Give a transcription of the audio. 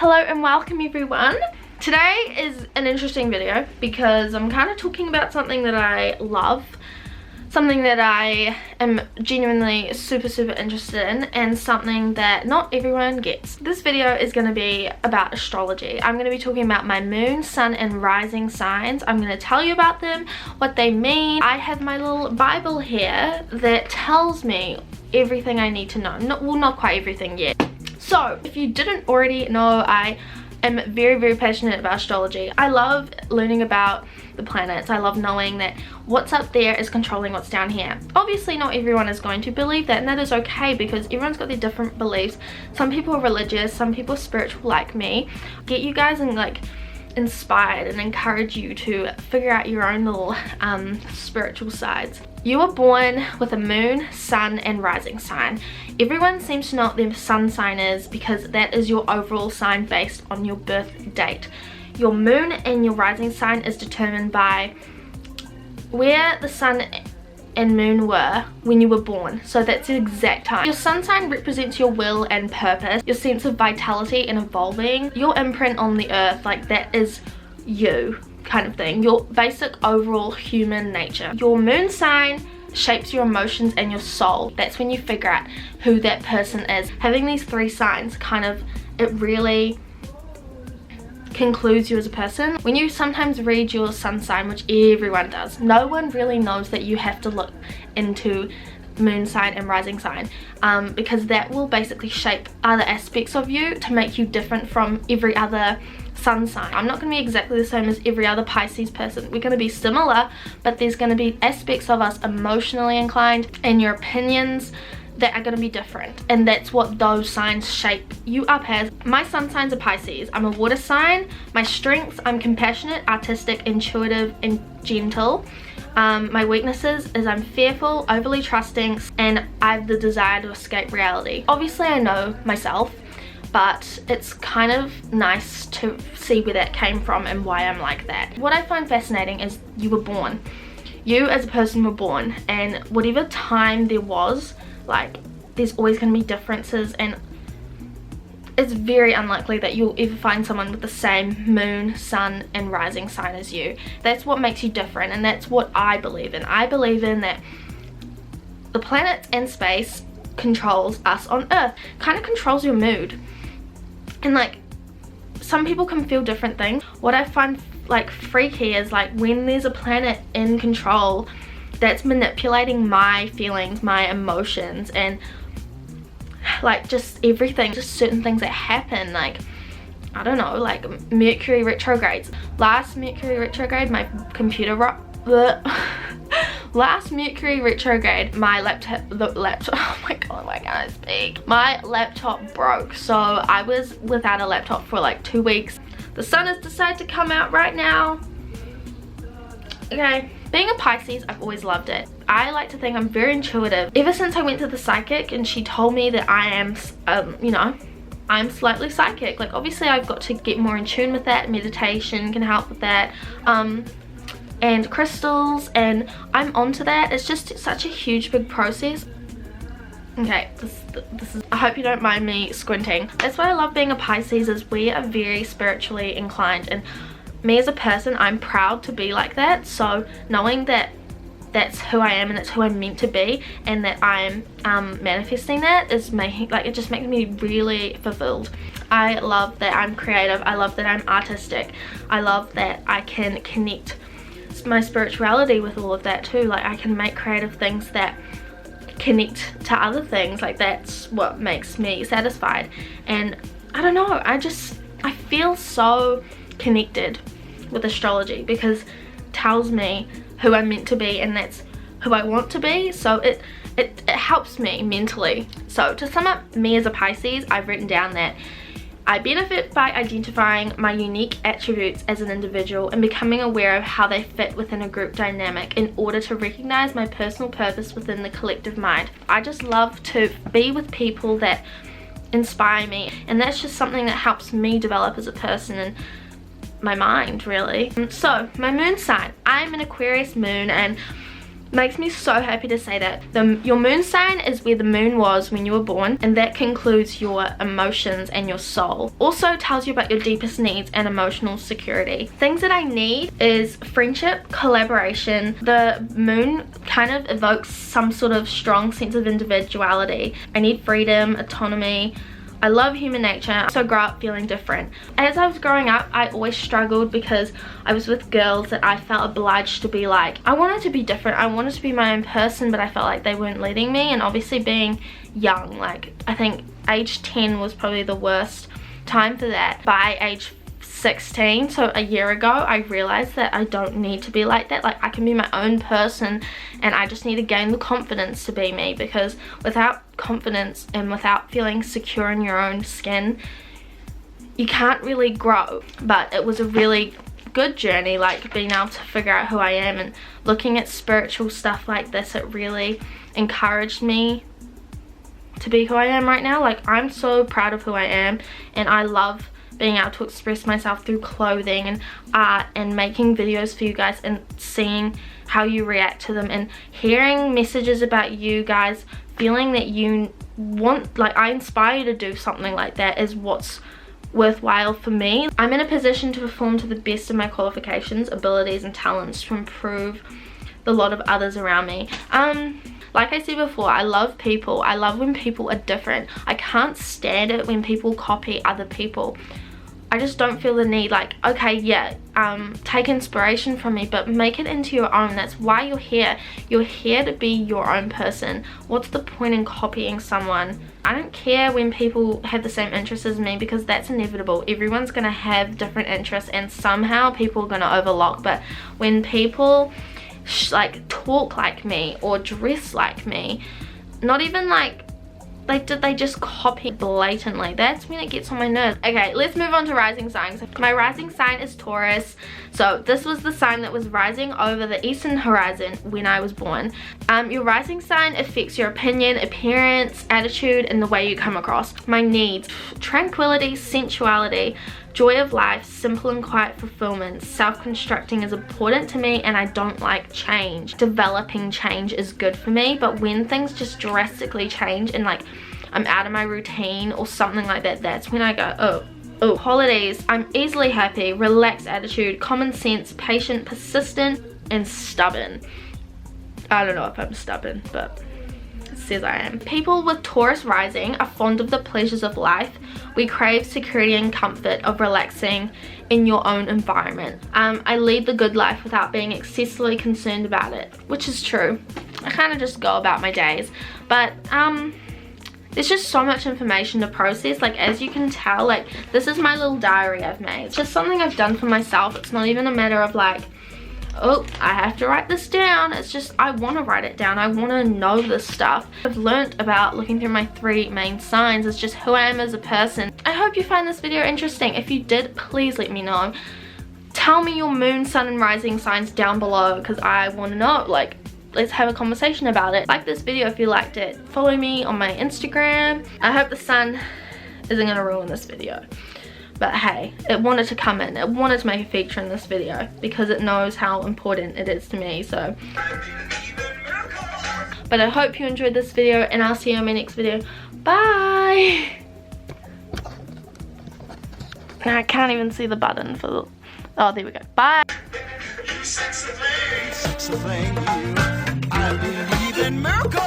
Hello and welcome everyone. Today is an interesting video because I'm kind of talking about something that I love, something that I am genuinely super interested in, and something that not everyone gets. This video is going to be about astrology. I'm going to be talking about my moon, sun and rising signs. I'm going to tell you about them, what they mean. I have my little Bible here that tells me everything I need to know. Not quite everything yet. So, if you didn't already know, I am very passionate about astrology. I love learning about the planets. I love knowing that what's up there is controlling what's down here. Obviously, not everyone is going to believe that, and that is okay because everyone's got their different beliefs. Some people are religious, some people are spiritual like me. Get you guys inspired and encourage you to figure out your own little spiritual sides. You are born with a moon, sun and rising sign. Everyone seems to know what their sun sign is because that is your overall sign based on your birth date. Your moon and your rising sign is determined by where the sun and moon were when you were born, so that's the exact time. Your sun sign represents your will and purpose, your sense of vitality and evolving, your imprint on the earth, like that is you kind of thing, your basic overall human nature. Your moon sign shapes your emotions and your soul. That's when you figure out who that person is. Having these three signs it really concludes you as a person. When you sometimes read your sun sign, which everyone does, no one really knows that you have to look into moon sign and rising sign because that will basically shape other aspects of you to make you different from every other sun sign. I'm not going to be exactly the same as every other Pisces person. We're going to be similar, but there's going to be aspects of us emotionally inclined and your opinions that are going to be different, and that's what those signs shape you up as. My sun sign's a Pisces. I'm a water sign. My strengths, I'm compassionate, artistic, intuitive and gentle. My weaknesses is I'm fearful, overly trusting, and I have the desire to escape reality. Obviously I know myself, but it's kind of nice to see where that came from and why I'm like that. What I find fascinating is you were born. You as a person were born, and whatever time there was, there's always going to be differences, and it's very unlikely that you'll ever find someone with the same moon, sun and rising sign as you. That's what makes you different, and that's what I believe in. I believe in that the planets and space controls us on Earth, kind of controls your mood, and some people can feel different things. What I find freaky is when there's a planet in control that's manipulating my feelings, my emotions, and just everything, just certain things that happen, I don't know, Mercury retrogrades. Last Mercury retrograde, my computer last Mercury retrograde, my laptop, oh my god, why can't I speak? My laptop broke, so I was without a laptop for 2 weeks. The sun has decided to come out right now. Okay, being a Pisces, I've always loved it. I like to think I'm very intuitive. Ever since I went to the psychic and she told me that I am, I'm slightly psychic. Obviously I've got to get more in tune with that. Meditation can help with that. And crystals, and I'm onto that. It's just such a huge big process. Okay, this is, I hope you don't mind me squinting. That's why I love being a Pisces, is we are very spiritually inclined, and me as a person, I'm proud to be like that. So knowing that that's who I am and it's who I'm meant to be, and that I'm manifesting that, is making it just makes me really fulfilled. I love that I'm creative. I love that I'm artistic. I love that I can connect my spirituality with all of that too. I can make creative things that connect to other things. That's what makes me satisfied. And I don't know, I feel so connected with astrology because it tells me who I'm meant to be, and that's who I want to be. So it helps me mentally. So to sum up me as a Pisces, I've written down that I benefit by identifying my unique attributes as an individual and becoming aware of how they fit within a group dynamic in order to recognize my personal purpose within the collective mind. I just love to be with people that inspire me, and that's just something that helps me develop as a person and my mind, really. So my moon sign, I'm an Aquarius moon, and Makes me so happy to say that. Your moon sign is where the moon was when you were born, and that concludes your emotions and your soul. Also tells you about your deepest needs and emotional security. Things that I need is friendship, collaboration. The moon kind of evokes some sort of strong sense of individuality. I need freedom, autonomy. I love human nature, so I grow up feeling different. As I was growing up, I always struggled because I was with girls that I felt obliged to be like. I wanted to be different, I wanted to be my own person, but I felt like they weren't letting me. And obviously being young, like I think age 10 was probably the worst time for that. By age 16, so a year ago, I realized that I don't need to be like that. Like I can be my own person, and I just need to gain the confidence to be me, because without confidence and without feeling secure in your own skin, you can't really grow. But it was a really good journey, like being able to figure out who I am, and looking at spiritual stuff like this, it really encouraged me to be who I am right now. Like I'm so proud of who I am, and I love being able to express myself through clothing and art, and making videos for you guys and seeing how you react to them, and hearing messages about you guys, feeling that you want, like I inspire you to do something like that is what's worthwhile for me. I'm in a position to perform to the best of my qualifications, abilities and talents to improve the lot of others around me. Like I said before, I love people. I love when people are different. I can't stand it when people copy other people. I just don't feel the need, like, okay, yeah, take inspiration from me, but make it into your own. That's why you're here. You're here to be your own person. What's the point in copying someone? I don't care when people have the same interests as me, because that's inevitable. Everyone's gonna have different interests, and somehow people are gonna overlock. But when people like talk like me or dress like me, not even like did they just copy blatantly, that's when it gets on my nerves. Okay, let's move on to rising signs. My rising sign is Taurus, so this was the sign that was rising over the eastern horizon when I was born. Your rising sign affects your opinion, appearance, attitude, and the way you come across. My needs: tranquility, sensuality, joy of life, simple and quiet fulfillment. Self-constructing is important to me, and I don't like change. Developing change is good for me, but when things just drastically change and like I'm out of my routine or something like that, that's when I go, oh. Qualities: I'm easily happy, relaxed attitude, common sense, patient, persistent, and stubborn. I don't know if I'm stubborn, but it says I am. People with Taurus rising are fond of the pleasures of life. We crave security and comfort of relaxing in your own environment. I lead the good life without being excessively concerned about it, which is true. I kind of just go about my days, but there's just so much information to process. Like, as you can tell, like, this is my little diary I've made. It's just something I've done for myself. It's not even a matter of like, oh, I have to write this down. It's just, I want to write it down. I want to know this stuff. I've learnt about looking through my 3 main signs. It's just who I am as a person. I hope you find this video interesting. If you did, please let me know. Tell me your moon, sun, and rising signs down below, because I want to know. Like, let's have a conversation about it. Like this video if you liked it. Follow me on my Instagram. I hope the sun isn't going to ruin this video. But hey, it wanted to come in. It wanted to make a feature in this video because it knows how important it is to me, so. But I hope you enjoyed this video, and I'll see you on my next video. Bye! I can't even see the button for the... Oh, there we go. Bye! You sexy thing, I believe in miracles.